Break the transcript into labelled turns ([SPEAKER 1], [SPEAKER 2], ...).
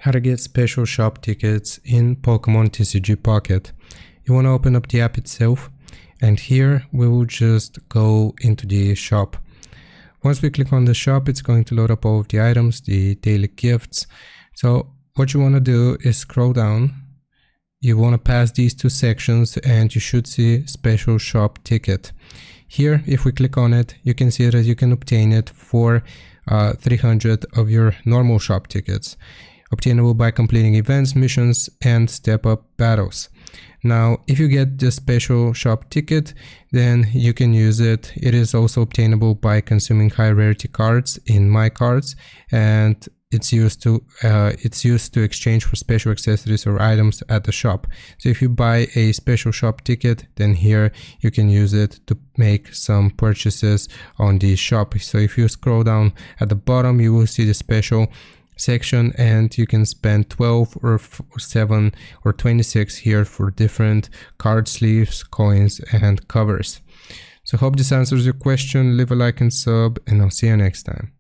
[SPEAKER 1] How to get special shop tickets in Pokemon TCG Pocket. You want to open up the app itself, and here we will just go into the shop. Once we click on the shop, it's going to load up all of the items, the daily gifts. So what you want to do is scroll down. You want to pass these two sections and you should see special shop ticket. Here, if we click on it, you can see that you can obtain it for 300 of your normal shop tickets, obtainable by completing events, missions, and step-up battles. Now, if you get the special shop ticket, then you can use it. It is also obtainable by consuming high rarity cards in My Cards, and it's used to exchange for special accessories or items at the shop. So if you buy a special shop ticket, then here you can use it to make some purchases on the shop. So if you scroll down at the bottom, you will see the special section, and you can spend 12 or 7 or 26 here for different card sleeves, coins, and covers. So hope this answers your question. Leave a like and sub, and I'll see you next time.